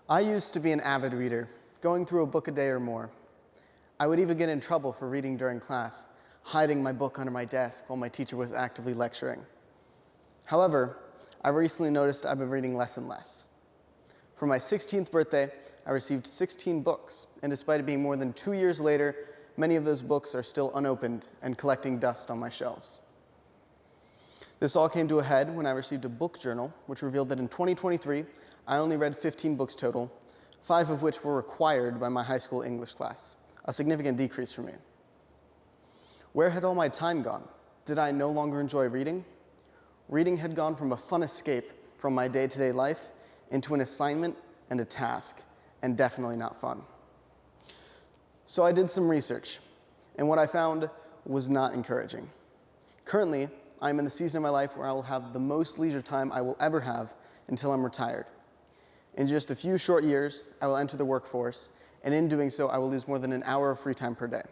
I used to be an avid reader, going through a book a day or more. I would even get in trouble for reading during class, hiding my book under my desk while my teacher was actively lecturing. However, I recently noticed I've been reading less and less. For my 16th birthday, I received 16 books, and despite it being more than 2 years later, many of those books are still unopened and collecting dust on my shelves. This all came to a head when I received a book journal, which revealed that in 2023, I only read 15 books total, 5 of which were required by my high school English class, a significant decrease for me. Where had all my time gone? Did I no longer enjoy reading? Reading had gone from a fun escape from my day-to-day life into an assignment and a task, and definitely not fun. So I did some research, and what I found was not encouraging. Currently, I'm in the season of my life where I will have the most leisure time I will ever have until I'm retired. In just a few short years, I will enter the workforce, and in doing so, I will lose more than an hour of free time per day.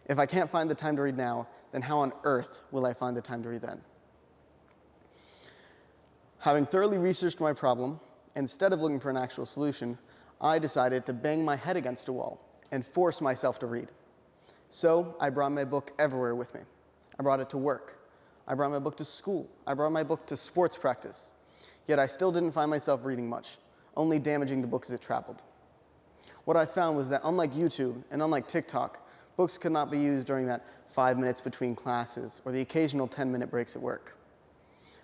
If I can't find the time to read now, then how on earth will I find the time to read then? Having thoroughly researched my problem, instead of looking for an actual solution, I decided to bang my head against a wall and force myself to read. So I brought my book everywhere with me. I brought it to work. I brought my book to school. I brought my book to sports practice. Yet I still didn't find myself reading much, only damaging the book as it traveled. What I found was that unlike YouTube and unlike TikTok, books could not be used during that 5 minutes between classes or the occasional 10-minute breaks at work.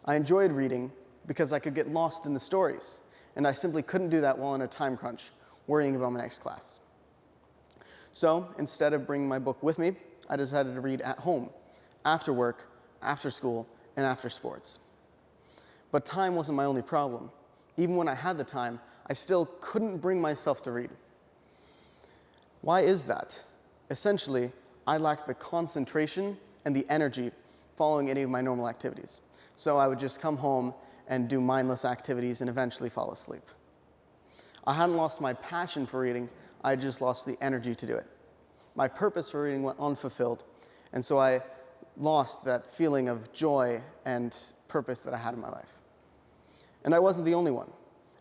I enjoyed reading because I could get lost in the stories, and I simply couldn't do that while in a time crunch, worrying about my next class. So instead of bringing my book with me, I decided to read at home, after work, after school, and after sports. But time wasn't my only problem. Even when I had the time, I still couldn't bring myself to read. Why is that? Essentially, I lacked the concentration and the energy following any of my normal activities. So I would just come home and do mindless activities and eventually fall asleep. I hadn't lost my passion for reading, I just lost the energy to do it. My purpose for reading went unfulfilled, and so I lost that feeling of joy and purpose that I had in my life. And I wasn't the only one.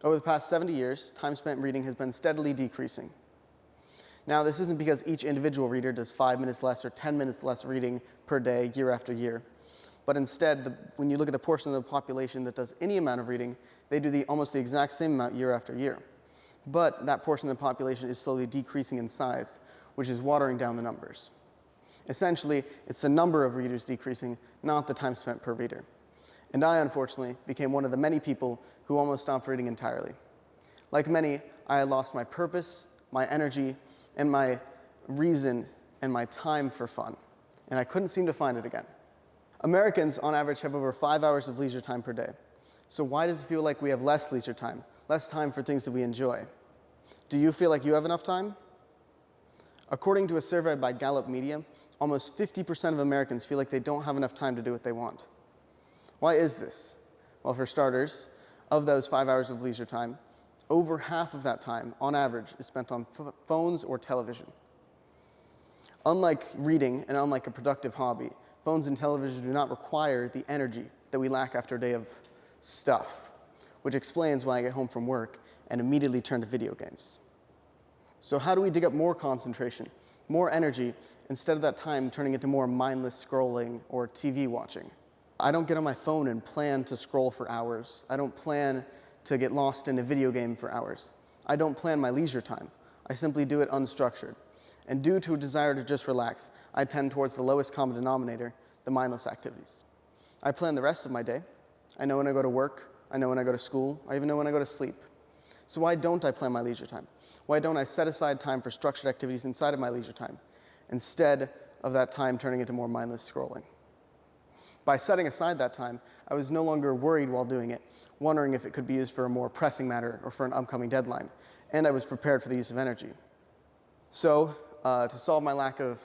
Over the past 70 years, time spent reading has been steadily decreasing. Now, this isn't because each individual reader does 5 minutes less or 10 minutes less reading per day, year after year. But instead, when you look at the portion of the population that does any amount of reading, they do almost the exact same amount year after year. But that portion of the population is slowly decreasing in size, which is watering down the numbers. Essentially, it's the number of readers decreasing, not the time spent per reader. And I, unfortunately, became one of the many people who almost stopped reading entirely. Like many, I had lost my purpose, my energy, and my reason and my time for fun, and I couldn't seem to find it again. Americans, on average, have over 5 hours of leisure time per day. So why does it feel like we have less leisure time, less time for things that we enjoy? Do you feel like you have enough time? According to a survey by Gallup Media, almost 50% of Americans feel like they don't have enough time to do what they want. Why is this? Well, for starters, of those 5 hours of leisure time, over half of that time, on average, is spent on phones or television. Unlike reading and unlike a productive hobby, phones and television do not require the energy that we lack after a day of stuff, which explains why I get home from work and immediately turn to video games. So how do we dig up more concentration, more energy, instead of that time turning into more mindless scrolling or TV watching? I don't get on my phone and plan to scroll for hours. I don't plan to get lost in a video game for hours. I don't plan my leisure time. I simply do it unstructured. And due to a desire to just relax, I tend towards the lowest common denominator, the mindless activities. I plan the rest of my day. I know when I go to work. I know when I go to school. I even know when I go to sleep. So why don't I plan my leisure time? Why don't I set aside time for structured activities inside of my leisure time, instead of that time turning into more mindless scrolling? By setting aside that time, I was no longer worried while doing it, wondering if it could be used for a more pressing matter or for an upcoming deadline, and I was prepared for the use of energy. So, to solve my lack of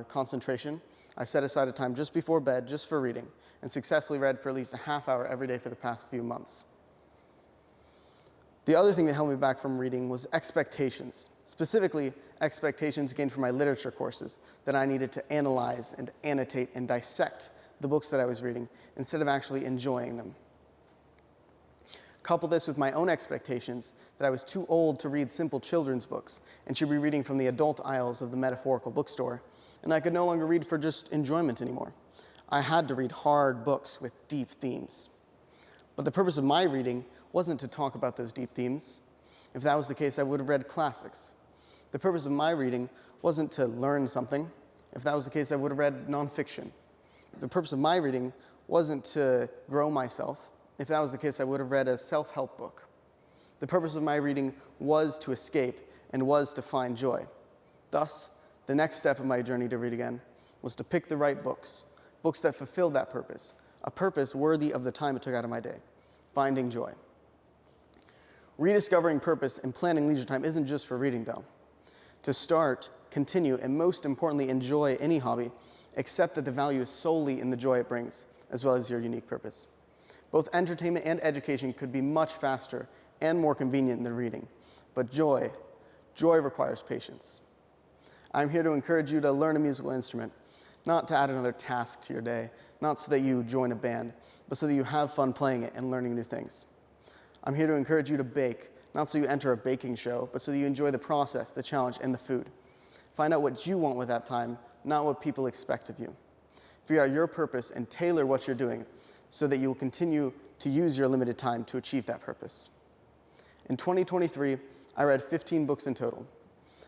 concentration, I set aside a time just before bed just for reading, and successfully read for at least a half hour every day for the past few months. The other thing that held me back from reading was expectations, specifically expectations gained from my literature courses that I needed to analyze and annotate and dissect the books that I was reading instead of actually enjoying them. Couple this with my own expectations that I was too old to read simple children's books and should be reading from the adult aisles of the metaphorical bookstore, and I could no longer read for just enjoyment anymore. I had to read hard books with deep themes. But the purpose of my reading wasn't to talk about those deep themes. If that was the case, I would have read classics. The purpose of my reading wasn't to learn something. If that was the case, I would have read nonfiction. The purpose of my reading wasn't to grow myself. If that was the case, I would have read a self-help book. The purpose of my reading was to escape and was to find joy. Thus, the next step of my journey to read again was to pick the right books, books that fulfilled that purpose, a purpose worthy of the time it took out of my day, finding joy. Rediscovering purpose and planning leisure time isn't just for reading, though. To start, continue, and most importantly, enjoy any hobby, accept that the value is solely in the joy it brings, as well as your unique purpose. Both entertainment and education could be much faster and more convenient than reading, but joy requires patience. I'm here to encourage you to learn a musical instrument, not to add another task to your day, not so that you join a band, but so that you have fun playing it and learning new things. I'm here to encourage you to bake, not so you enter a baking show, but so that you enjoy the process, the challenge, and the food. Find out what you want with that time, not what people expect of you. Figure out your purpose and tailor what you're doing so that you will continue to use your limited time to achieve that purpose. In 2023, I read 15 books in total.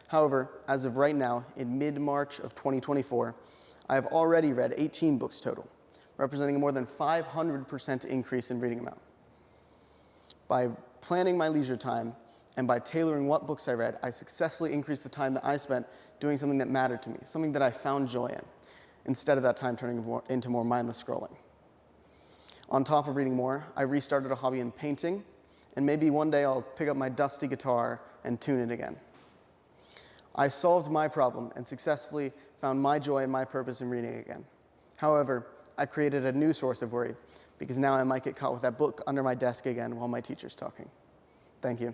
However, as of right now, in mid-March of 2024, I have already read 18 books total, representing a more than 500% increase in reading amount. By planning my leisure time and by tailoring what books I read, I successfully increased the time that I spent doing something that mattered to me, something that I found joy in, instead of that time turning into more mindless scrolling. On top of reading more, I restarted a hobby in painting, and maybe one day I'll pick up my dusty guitar and tune it again. I solved my problem and successfully found my joy and my purpose in reading again. However, I created a new source of worry, because now I might get caught with that book under my desk again while my teacher's talking. Thank you.